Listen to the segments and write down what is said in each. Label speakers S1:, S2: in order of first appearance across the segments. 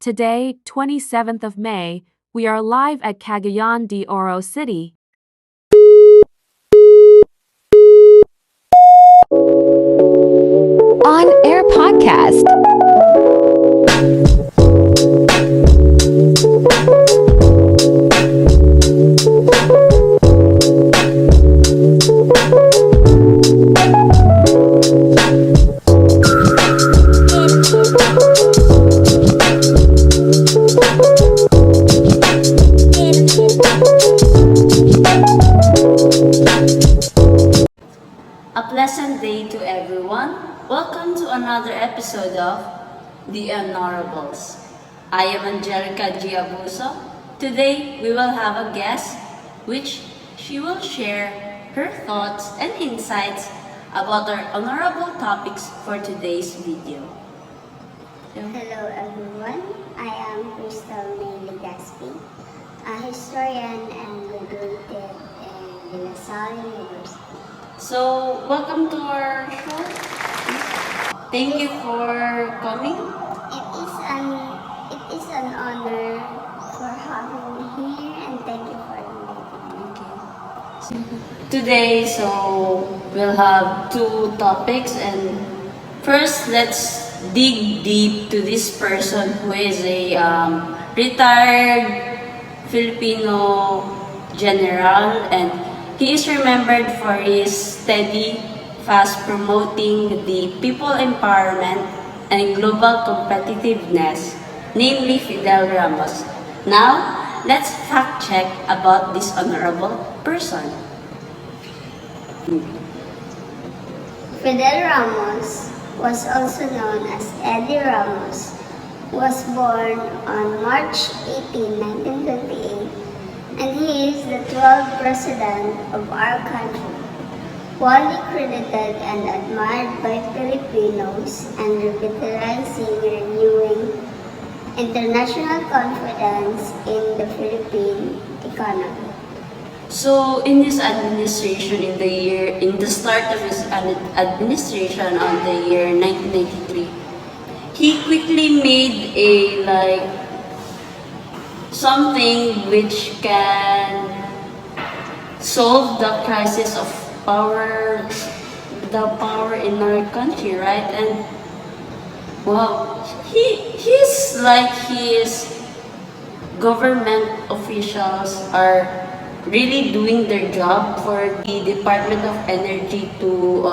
S1: Today, 27th of May, we are live at Cagayan de Oro City.
S2: On Air Podcast.
S3: A pleasant day to everyone. Welcome to another episode of The Honorables. I am Angelica Giabuso. Today we will have a guest which she will share her thoughts and insights about our honorable topics for today's video.
S4: Hello everyone, I am Legaspi, a historian and graduated in LaSalle University.
S3: So, welcome to our show. Thank you for coming.
S4: It is an honor for having me here and thank you for inviting me.
S3: Today, so we'll have two topics, and first, let's dig deep to this person who is a retired Filipino general, and he is remembered for his steady, fast promoting the people empowerment and global competitiveness, namely Fidel Ramos. Now, let's fact check about this honorable person.
S4: Fidel Ramos was also known as Eddie Ramos, was born on March 18, 1928, and he is the 12th president of our country, widely credited and admired by Filipinos and revitalizing, renewing international confidence in the Philippine economy.
S3: So, in his administration in the start of his administration on the year 1993, he quickly made something which can solve the crisis of the power in our country, right? And wow, his government officials are really doing their job for the Department of Energy to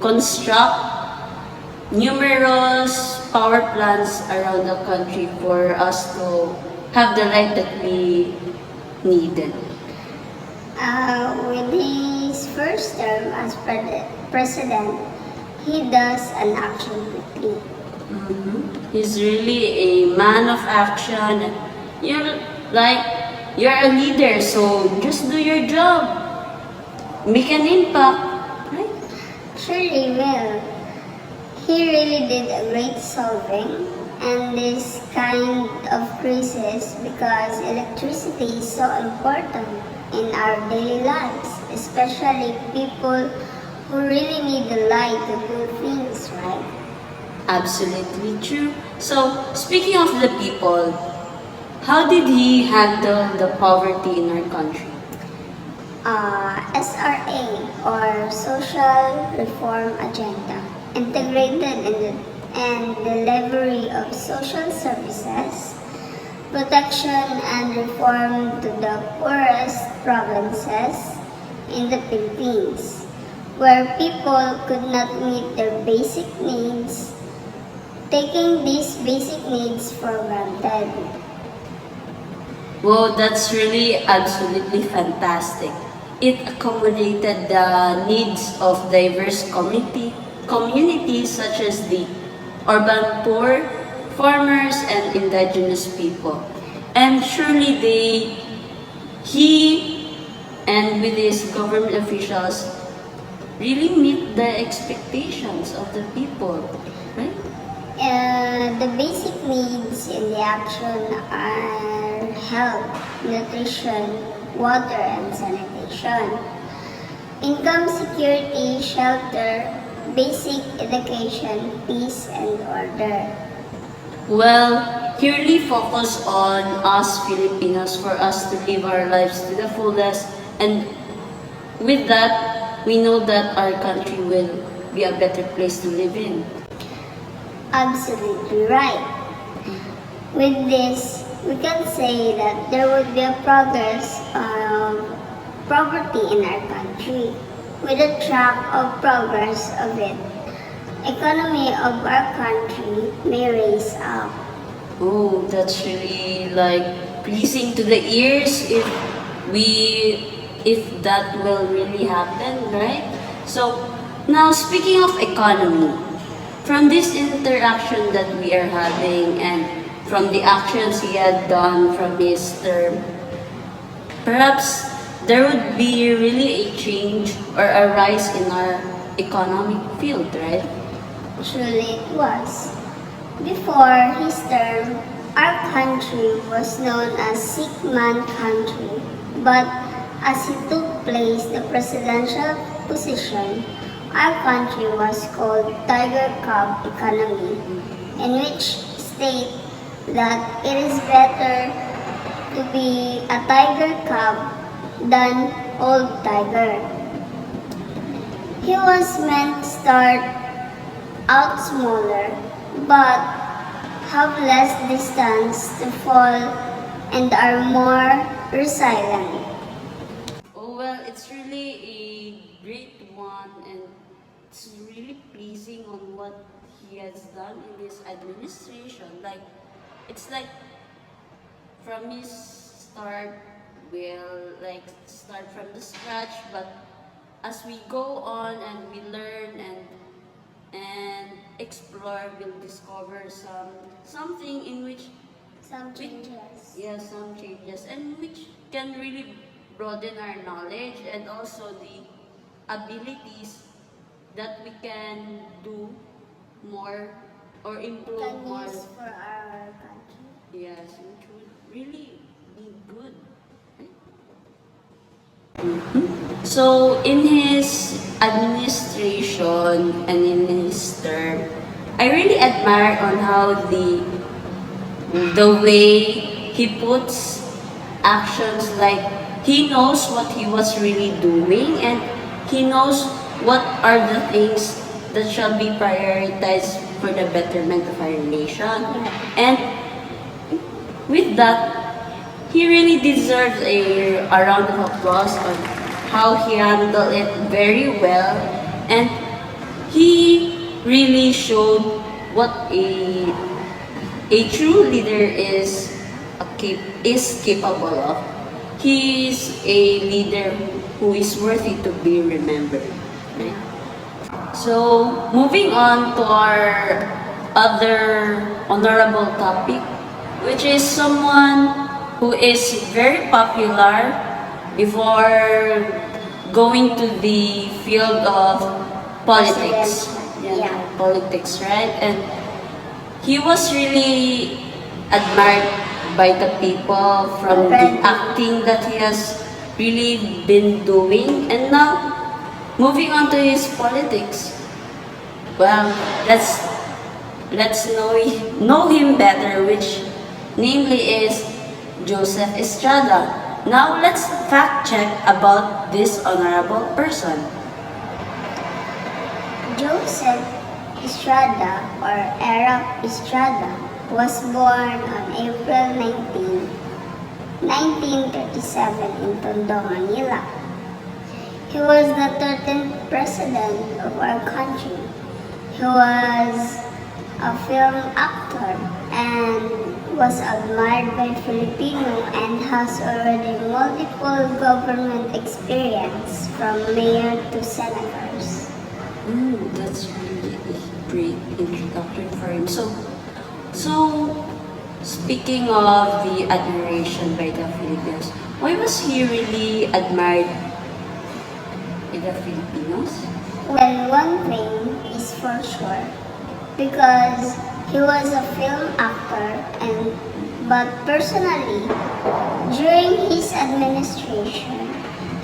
S3: construct numerous power plants around the country for us to have the light that we needed.
S4: With his first term as president, he does an action quickly.
S3: He's really a man of action. You're a leader, so just do your job. Make an impact, right?
S4: Surely will. He really did a great solving and this kind of crisis because electricity is so important in our daily lives, especially people who really need the light to do things, right?
S3: Absolutely true. So, speaking of the people, how did he handle the poverty in our country?
S4: SRA or Social Reform Agenda, integrated in and delivery of social services, protection and reform to the poorest provinces in the Philippines, where people could not meet their basic needs, taking these basic needs for granted.
S3: Wow, that's really absolutely fantastic. It accommodated the needs of diverse communities such as the urban poor, farmers, and indigenous people. And surely he and with his government officials really meet the expectations of the people, right?
S4: The basic needs in the action are health, nutrition, water, and sanitation. Income security, shelter, basic education, peace, and order.
S3: Well, he really focused on us Filipinos for us to live our lives to the fullest, and with that, we know that our country will be a better place to live in.
S4: Absolutely right. With this, we can say that there would be a progress of property in our country. With a track of progress of it, economy of our country may raise up.
S3: Oh, that's really like pleasing to the ears if that will really happen, right? So now speaking of economy, from this interaction that we are having and from the actions he had done from his term, perhaps there would be really a change or a rise in our economic field, right?
S4: Truly it was. Before his term, our country was known as sick man country, but as he took place the presidential position, our country was called Tiger Cub economy, in which state that it is better to be a tiger cub than old tiger. He was meant to start out smaller, but have less distance to fall and are more resilient.
S3: Oh, well, it's really a great one and it's really pleasing on what he has done in his administration. Like, it's like from his start, we'll like start from the scratch, but as we go on and we learn and explore, we'll discover something in which
S4: Some changes.
S3: yeah, some changes, and which can really broaden our knowledge and also the abilities that we can do more or improve
S4: Can
S3: more.
S4: use for our country.
S3: Yes, which would really be good. Right? So in his administration and in his term, I really admire on how the way he puts actions, like he knows what he was really doing and he knows what are the things that shall be prioritized for the betterment of our nation. And with that, he really deserves a round of applause on how he handled it very well, and he really showed what a true leader is capable of. He is a leader who is worthy to be remembered. Right? So moving on to our other honorable topic, which is someone who is very popular before going to the field of politics.
S4: Yeah.
S3: Politics, right? And he was really admired by the people from the acting that he has really been doing. And now, moving on to his politics. Well, let's know him better, which namely is Joseph Estrada. Now let's fact check about this honorable person.
S4: Joseph Estrada or Arab Estrada was born on April 19, 1937 in Tondo, Manila. He was the 13th president of our country. He was a film actor and was admired by Filipino and has already multiple government experience from mayor to senators.
S3: That's really a great introduction for him. So speaking of the admiration by the Filipinos, why was he really admired by the Filipinos?
S4: Well, one thing is for sure, because he was a film actor but personally, during his administration,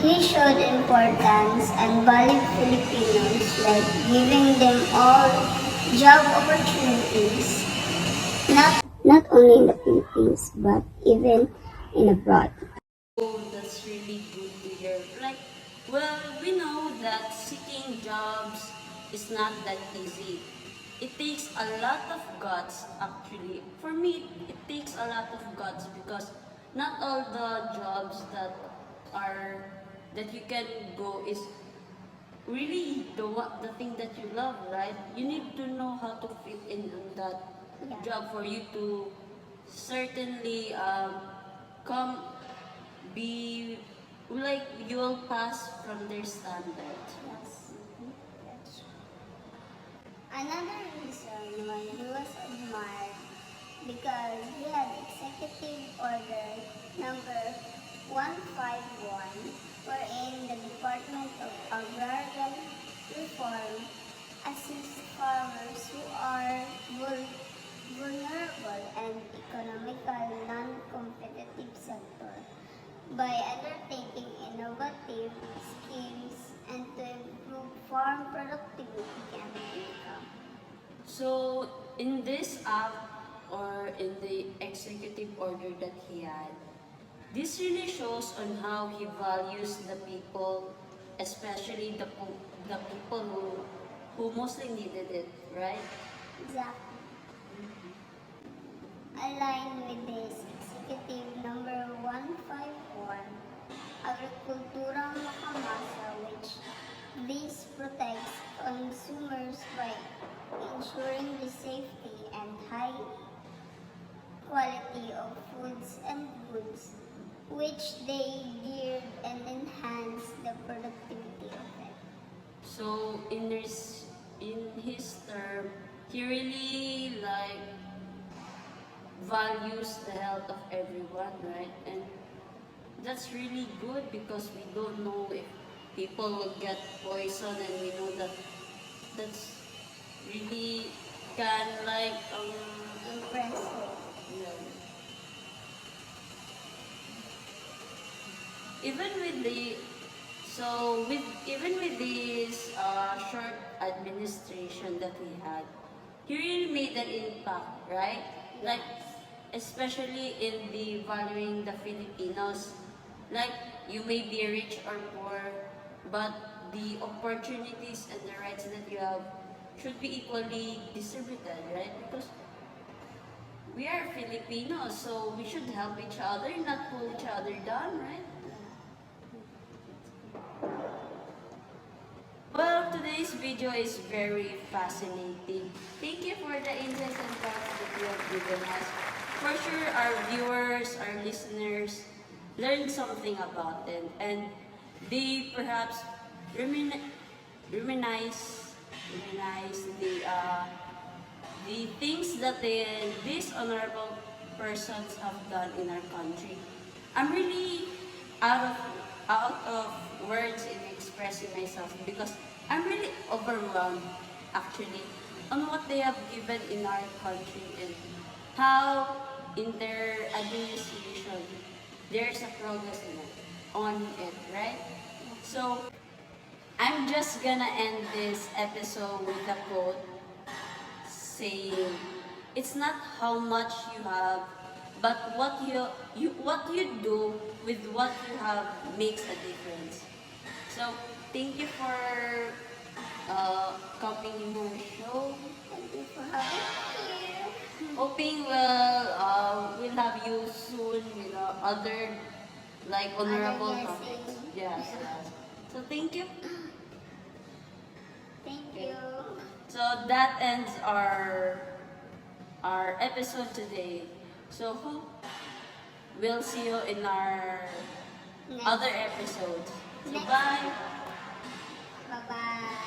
S4: he showed importance and valued Filipinos, like giving them all job opportunities, not only in the Philippines but even in abroad.
S3: Oh, that's really good to hear. Like, well, we know that seeking jobs is not that easy. It takes a lot of guts, actually. For me, it takes a lot of guts because not all the jobs are that you can go is really the thing that you love, right? You need to know how to fit in on that
S4: Yeah.
S3: job for you to certainly come be like you'll pass from their standards.
S4: Yes, that's true. Another reason why he was admired because he had Executive Order number 151, wherein the Department of Agrarian Reform assists farmers who are vulnerable and economically non-competitive sector by undertaking innovative schemes and to improve farm productivity and income.
S3: So in this act or in the executive order that he had, this really shows on how he values the people, especially the people who mostly needed it, right?
S4: Exactly. Aligned with this Executive number 151, Agricultura Makamasa, which this protects consumers by ensuring the safety and high quality of foods and goods, which they geared and enhance the productivity of it.
S3: So in his term, he really like values the health of everyone, right? And that's really good because we don't know if people will get poisoned, and we know that that's really can like
S4: Impressive.
S3: yeah. Even with the even with this short administration that he had, he really made an impact, right? Like especially in the valuing the Filipinos. Like you may be rich or poor, but the opportunities and the rights that you have should be equally distributed, right? Because we are Filipinos, so we should help each other, not pull each other down, right? Well, today's video is very fascinating. Thank you for the insights and thoughts that you have given us. For sure, our viewers, our listeners learned something about it, and they perhaps reminisce the things that these honorable persons have done in our country. I'm really out of out of words in expressing myself because I'm really overwhelmed actually on what they have given in our country and how in their administration there's a progress in it, on it, right? So I'm just gonna end this episode with a quote saying, "It's not how much you have, but what you do with what you have makes a difference." So thank you for coming in our show.
S4: Thank you for having me here.
S3: Hoping we'll have you soon with other like honorable
S4: Other
S3: topics.
S4: guessing.
S3: Yes, yes. So thank you.
S4: Thank you.
S3: So that ends our episode today. So hope we'll see you in our
S4: Next.
S3: other episodes. So
S4: Next.
S3: bye.
S4: Bye-bye.